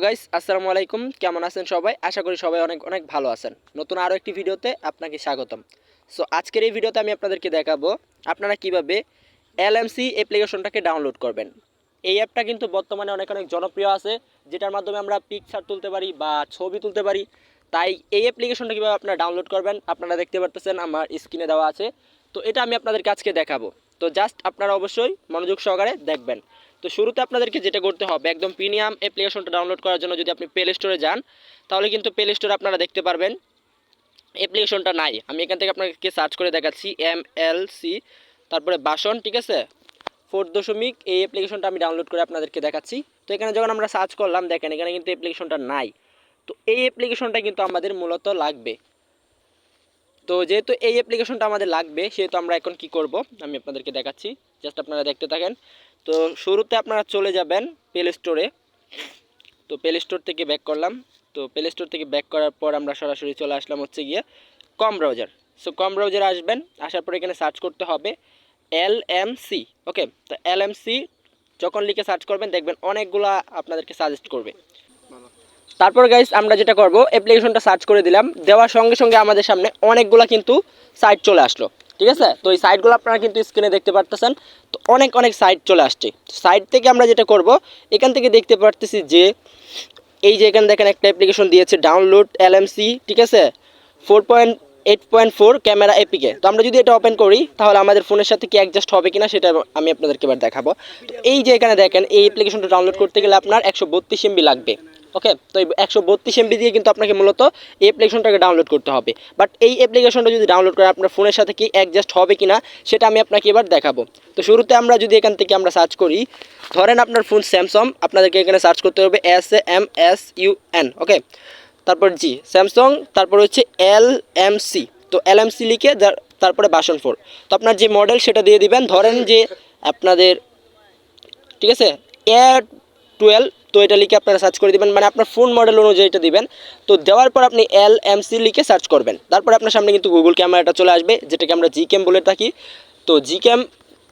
Guys আসসালামু আলাইকুম, কেমন আছেন সবাই? আশা করি সবাই অনেক অনেক ভালো আছেন। নতুন আরও একটি ভিডিওতে আপনাকে স্বাগতম। সো আজকের এই ভিডিওতে আমি আপনাদেরকে দেখাবো আপনারা কিভাবে এলএমসি অ্যাপ্লিকেশনটাকে ডাউনলোড করবেন। এই অ্যাপটা কিন্তু বর্তমানে অনেক অনেক জনপ্রিয় আছে, যেটার মাধ্যমে আমরা পিকচার তুলতে পারি বা ছবি তুলতে পারি। তাই এই অ্যাপ্লিকেশনটা কীভাবে আপনারা ডাউনলোড করবেন আপনারা দেখতে পারতেছেন আমার স্ক্রিনে দেওয়া আছে। তো এটা আমি আপনাদেরকে আজকে দেখাবো। তো জাস্ট আপনারা অবশ্যই মনোযোগ সহকারে দেখবেন। তো শুরুতে আপনাদেরকে যেটা করতে হবে, একদম প্রিমিয়াম অ্যাপ্লিকেশনটা ডাউনলোড করার জন্য যদি আপনি প্লে স্টোরে যান, তাহলে কিন্তু প্লে স্টোরে আপনারা দেখতে পারবেন অ্যাপ্লিকেশনটা নাই। আমি এখান থেকে আপনাকে সার্চ করে দেখাচ্ছি MLC তারপরে বাসন, ঠিক আছে, 4 এই অ্যাপ্লিকেশনটা আমি ডাউনলোড করে আপনাদেরকে দেখাচ্ছি। তো এখানে যখন আমরা সার্চ করলাম, দেখেন এখানে কিন্তু অ্যাপ্লিকেশনটা নাই। তো এই অ্যাপ্লিকেশনটা কিন্তু আমাদের মূলত লাগবে। তো যেহেতু এই অ্যাপ্লিকেশনটা আমাদের লাগবে, সেহেতু আমরা এখন কি করব আমি আপনাদেরকে দেখাচ্ছি, জাস্ট আপনারা দেখতে থাকেন। তো শুরুতে আপনারা চলে যাবেন প্লে স্টোরে। তো প্লে স্টোর থেকে ব্যাক করলাম। তো প্লে স্টোর থেকে ব্যাক করার পর আমরা সরাসরি চলে আসলাম হচ্ছে গিয়ে কম ব্রাউজার। সো কম ব্রাউজারে আসবেন, আসার পর এখানে সার্চ করতে হবে LMC। ওকে, তো LMC যখন লিখে সার্চ করবেন দেখবেন অনেকগুলা আপনাদেরকে সাজেস্ট করবে। তারপর গাইস আমরা যেটা করব, অ্যাপ্লিকেশনটা সার্চ করে দিলাম, দেওয়ার সঙ্গে সঙ্গে আমাদের সামনে অনেকগুলো কিন্তু সাইট চলে আসলো, ঠিক আছে। তো এই সাইটগুলো আপনারা কিন্তু স্ক্রিনে দেখতে পারতেছেন। তো অনেক অনেক সাইট চলে আসছে। সাইট থেকে আমরা যেটা করব, এখান থেকে দেখতে পারতেছি যে এই যে এখানে দেখেন একটা অ্যাপ্লিকেশন দিয়েছে ডাউনলোড LMC, ঠিক আছে, 8.4 ক্যামেরা এপিকে। তো আমরা যদি এটা ওপেন করি তাহলে আমাদের ফোনের সাথে কি অ্যাডজাস্ট হবে কিনা সেটা আমি আপনাদেরকে এবার দেখাবো। তো এই যে এখানে দেখেন এই অ্যাপ্লিকেশনটা ডাউনলোড করতে গেলে আপনার 132 MB লাগবে। ওকে, তো এই 132 MB দিয়ে কিন্তু আপনাকে মূলত এই অ্যাপ্লিকেশনটাকে ডাউনলোড করতে হবে। বাট এই অ্যাপ্লিকেশনটা যদি ডাউনলোড করে আপনার ফোনের সাথে কি অ্যাডজাস্ট হবে কিনা সেটা আমি আপনাকে এবার দেখাবো। তো শুরুতে আমরা যদি এখান থেকে আমরা সার্চ করি, ধরেন আপনার ফোন স্যামসাং, আপনাদেরকে এখানে সার্চ করতে হবে SAMSUN। ওকে, তারপর জি স্যামসাং, তারপর হচ্ছে LMC। তো LMC লিখে তারপরে বাসন 4। তো আপনার যে মডেল সেটা দিয়ে দিবেন, ধরেন যে আপনাদের, ঠিক আছে, A12। তো এটা লিখে আপনারা সার্চ করে দিবেন, মানে আপনার ফোন মডেল অনুযায়ী এটা দিবেন। তো দেওয়ার পর আপনি LMC লিখে সার্চ করবেন। তারপরে আপনার সামনে কিন্তু গুগল ক্যামেরাটা চলে আসবে, যেটাকে আমরা Gcam বলে থাকি। তো Gcam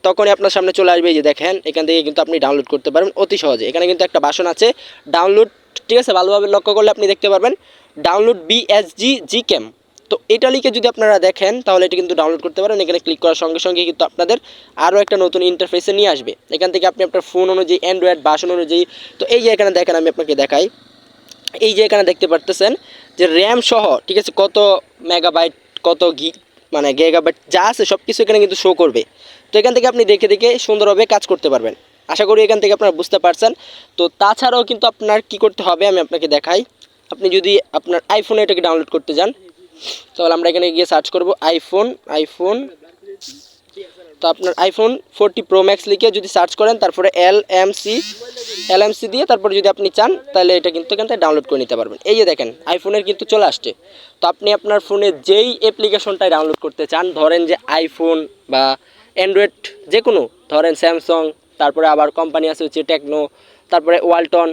তখনই আপনার সামনে চলে আসবে। যে দেখেন এখান থেকে কিন্তু আপনি ডাউনলোড করতে পারবেন অতি সহজে। এখানে কিন্তু একটা বাসন আছে ডাউনলোড, ঠিক আছে, ভালোভাবে লক্ষ্য করলে আপনি দেখতে পারবেন ডাউনলোড BSG Gcam। তো এটা লিখে যদি আপনারা দেখেন তাহলে এটা কিন্তু ডাউনলোড করতে পারেন। এখানে ক্লিক করার সঙ্গে সঙ্গে কিন্তু আপনাদের আরও একটা নতুন ইন্টারফেসে নিয়ে আসবে। এখান থেকে আপনি আপনার ফোন অনুযায়ী, অ্যান্ড্রয়েড বাসন অনুযায়ী, তো এই যে এখানে দেখেন আমি আপনাকে দেখাই, এই যে এখানে দেখতে পারতেছেন যে র্যাম সহ, ঠিক আছে, কত মেগাবাইট, কত মানে গিগাবাইট যা আছে সব কিছু এখানে কিন্তু শো করবে। তো এখান থেকে আপনি দেখে দেখে সুন্দরভাবে কাজ করতে পারবেন। আশা করি এখান থেকে আপনারা বুঝতে পারছেন। তো তাছাড়াও কিন্তু আপনার কি করতে হবে আমি আপনাকে দেখাই। আপনি যদি আপনার আইফোনে এটাকে ডাউনলোড করতে যান, তাহলে আমরা এখানে গিয়ে সার্চ করব আইফোন। তো আপনার iPhone 40 Pro Max লিখে যদি সার্চ করেন, তারপরে LMC দিয়ে তারপরে যদি আপনি চান তাহলে এটা কিন্তু এখান থেকে ডাউনলোড করে নিতে পারবেন। এই যে দেখেন আইফোনের কিন্তু চলে আসছে। তো আপনি আপনার ফোনে যেই অ্যাপ্লিকেশনটাই ডাউনলোড করতে চান, ধরেন যে আইফোন বা অ্যান্ড্রয়েড যে কোনো, ধরেন স্যামসাং, তারপরে আবার কোম্পানি আছে হচ্ছে টেকনো, তারপরে ওয়ালটন,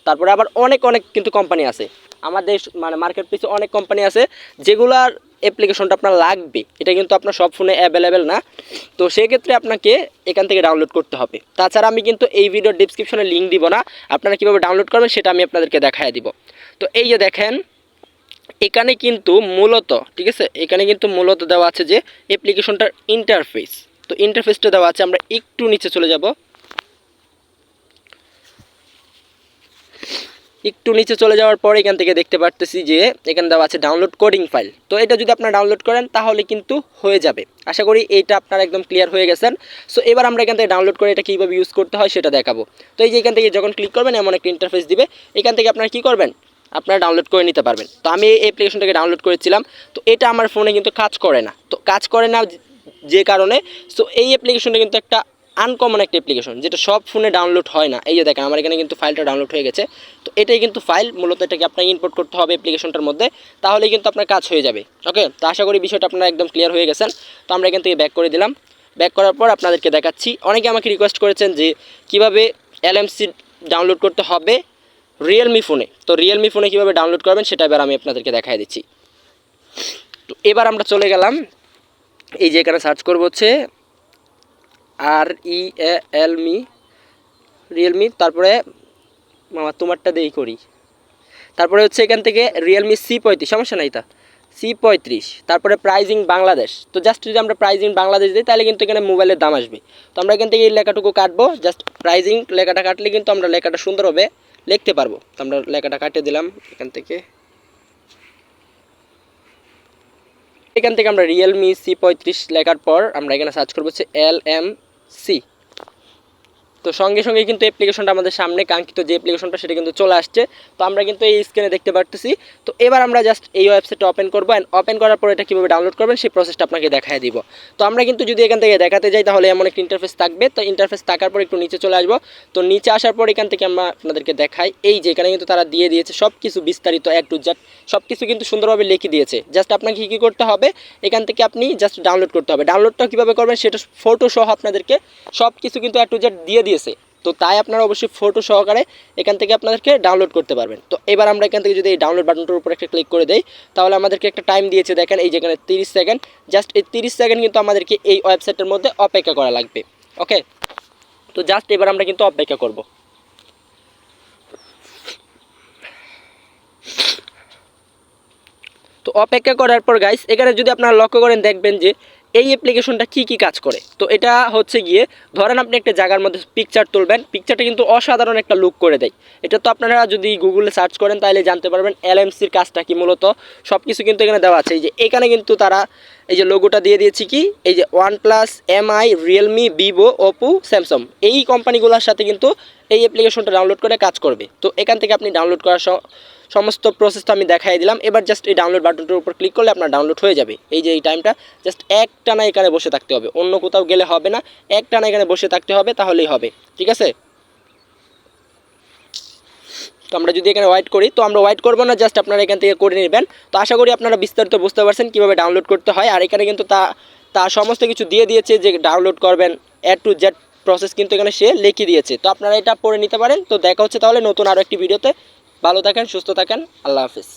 তারপরে আবার অনেক অনেক কিন্তু কোম্পানি আছে আমাদের, মানে মার্কেট প্লেসে অনেক কোম্পানি আছে যেগুলার অ্যাপ্লিকেশনটা আপনার লাগবে। এটা কিন্তু আপনার সব ফোনে অ্যাভেলেবেল না। তো সেক্ষেত্রে আপনাকে এখান থেকে ডাউনলোড করতে হবে। তাছাড়া আমি কিন্তু এই ভিডিওর ডিসক্রিপশনে লিঙ্ক দিব না, আপনারা কীভাবে ডাউনলোড করবেন সেটা আমি আপনাদেরকে দেখায় দিব। তো এই যে দেখেন এখানে কিন্তু মূলত, ঠিক আছে, এখানে কিন্তু মূলত দেওয়া আছে যে অ্যাপ্লিকেশনটার ইন্টারফেস। তো ইন্টারফেসটা দেওয়া আছে, আমরা একটু নিচে চলে যাব। একটু নিচে চলে যাওয়ার পর এখান থেকে দেখতে পারতেছি যে এখানে দেওয়া আছে ডাউনলোড কোডিং ফাইল। তো এটা যদি আপনারা ডাউনলোড করেন তাহলে কিন্তু হয়ে যাবে। আশা করি এইটা আপনারা একদম ক্লিয়ার হয়ে গেছেন। সো এবার আমরা এখান থেকে ডাউনলোড করে এটা কীভাবে ইউজ করতে হয় সেটা দেখাবো। তো এই যে এখান থেকে যখন ক্লিক করবেন এমন একটা ইন্টারফেস দিবে, এখান থেকে আপনারা কী করবেন, আপনারা ডাউনলোড করে নিতে পারবেন। তো আমি এই অ্যাপ্লিকেশনটাকে ডাউনলোড করেছিলাম। তো এটা আমার ফোনে কিন্তু কাজ করে না। তো কাজ করে না যে কারণে, সো এই অ্যাপ্লিকেশনটা কিন্তু একটা আনকমন একটা অ্যাপ্লিকেশন, যেটা সব ফোনে ডাউনলোড হয় না। এই যে দেখেন আমার এখানে কিন্তু ফাইলটা ডাউনলোড হয়ে গেছে। তো এটাই কিন্তু ফাইল, মূলত এটাকে আপনাকে ইম্পোর্ট করতে হবে অ্যাপ্লিকেশনটার মধ্যে, তাহলেই কিন্তু আপনার কাজ হয়ে যাবে। ওকে, তো আশা করি বিষয়টা আপনারা একদম ক্লিয়ার হয়ে গেছেন। তো আমরা এখান থেকে ব্যাক করে দিলাম। ব্যাক করার পর আপনাদেরকে দেখাচ্ছি, অনেকে আমাকে রিকোয়েস্ট করেছেন যে কীভাবে LMC ডাউনলোড করতে হবে রিয়েলমি ফোনে। তো রিয়েলমি ফোনে কীভাবে ডাউনলোড করবেন সেটা এবার আমি আপনাদেরকে দেখাই দিচ্ছি। তো এবার আমরা চলে গেলাম, এই যে এখানে সার্চ করবো হচ্ছে রিয়েলমি, তারপরে মামা তোমারটা দিয়েই করি, তারপরে হচ্ছে এখান থেকে রিয়েলমি C35, সমস্যা নাই তা C35, তারপরে প্রাইজিং বাংলাদেশ। তো জাস্ট যদি আমরা প্রাইজিং বাংলাদেশ দিই তাহলে কিন্তু এখানে মোবাইলের দাম আসবে। তো আমরা এখান থেকে এই লেখাটুকু কাটবো, জাস্ট প্রাইজিং লেখাটা কাটলে কিন্তু আমরা লেখাটা সুন্দরভাবে লিখতে পারবো। তো আমরা লেখাটা কাটিয়ে দিলাম এখান থেকে। এখান থেকে আমরা রিয়েলমি C35 লেখার পর আমরা এখানে সার্চ করবো হচ্ছে LMC। তো সঙ্গে সঙ্গে কিন্তু অ্যাপ্লিকেশনটা আমাদের সামনে কাঙ্ক্ষিত যে অ্যাপ্লিকেশনটা সেটা কিন্তু চলে আসছে। তো আমরা কিন্তু এই স্ক্রিনে দেখতে পারতেছি। তো এবার আমরা জাস্ট এই ওয়েবসাইটটা ওপেন করবো, অ্যান্ড ওপেন করার পর এটা কীভাবে ডাউনলোড করবেন সেই প্রসেসটা আপনাকে দেখায় দিব। তো আমরা কিন্তু যদি এখান থেকে দেখাতে যাই তাহলে এমন একটা ইন্টারফেস থাকবে। তো ইন্টারফেস থাকার পর একটু নিচে চলে আসবো। তো নিচে আসার পর এখান থেকে আমরা আপনাদেরকে দেখাই, এই যে এখানে কিন্তু তারা দিয়ে দিয়েছে সব কিছু বিস্তারিত A to Z সব কিছু কিন্তু সুন্দরভাবে লিখে দিয়েছে। জাস্ট আপনাকে কী করতে হবে, এখান থেকে আপনি জাস্ট ডাউনলোড করতে হবে। ডাউনলোডটা কীভাবে করবেন সেটা ফটো সহ আপনাদেরকে সব কিছু কিন্তু A to Z দিয়ে দিয়েছে। তো তাই আপনারা অবশ্যই ফটো সহকারে এখান থেকে আপনাদেরকে ডাউনলোড করতে পারবেন। তো এবার আমরা এখান থেকে যদি এই ডাউনলোড বাটনটার উপর একটা ক্লিক করে দেই তাহলে আমাদেরকে একটা টাইম দিয়েছে, দেখেন এই যেখানে 30 সেকেন্ড। জাস্ট এই 30 সেকেন্ড কিন্তু আমাদেরকে এই ওয়েবসাইটের মধ্যে অপেক্ষা করা লাগবে। ওকে, তো জাস্ট এবার আমরা কিন্তু অপেক্ষা করব। তো অপেক্ষা করার পর গাইস এখানে যদি আপনারা লক্ষ্য করেন দেখবেন যে এই অ্যাপ্লিকেশনটা কি কাজ করে। তো এটা হচ্ছে গিয়ে ধরেন আপনি একটা জায়গার মধ্যে পিকচার তুলবেন, পিকচারটা কিন্তু অসাধারণ একটা লুক করে দেয়। এটা তো আপনারা যদি গুগলে সার্চ করেন তাহলে জানতে পারবেন LMCর কাজটা কি। মূলত সব কিছু কিন্তু এখানে দেওয়া আছে। এই যে এখানে কিন্তু তারা এই যে লোগোটা দিয়ে দিয়েছি কি, এই যে OnePlus, MI, Realme, Vivo, Oppo, Samsung এই কোম্পানিগুলোর সাথে কিন্তু এই অ্যাপ্লিকেশনটা ডাউনলোড করে কাজ করবে। তো এখান থেকে আপনি ডাউনলোড করার সমস্ত প্রসেসটা আমি দেখাই দিলাম। এবার জাস্ট এই ডাউনলোড বাটনটার উপর ক্লিক করলে আপনার ডাউনলোড হয়ে যাবে। এই যে এই টাইমটা জাস্ট একটানা এখানে বসে থাকতে হবে, অন্য কোথাও গেলে হবে না, একটানা এখানে বসে থাকতে হবে, তাহলেই হবে। ঠিক আছে, তো আমরা যদি এখানে ওয়েট করি, তো আমরা ওয়েট করবো না, জাস্ট আপনারা এখান থেকে করে নেবেন। তো আশা করি আপনারা বিস্তারিত বুঝতে পারছেন কীভাবে ডাউনলোড করতে হয়। আর এখানে কিন্তু তা সমস্ত কিছু দিয়ে দিয়েছে যে ডাউনলোড করবেন A to Z প্রসেস কিন্তু এখানে সে লিখে দিয়েছে। তো আপনারা এটা পড়ে নিতে পারেন। তো দেখা হচ্ছে তাহলে নতুন আরও একটি ভিডিওতে। ভালো থাকেন, সুস্থ থাকেন, আল্লাহ হাফিজ।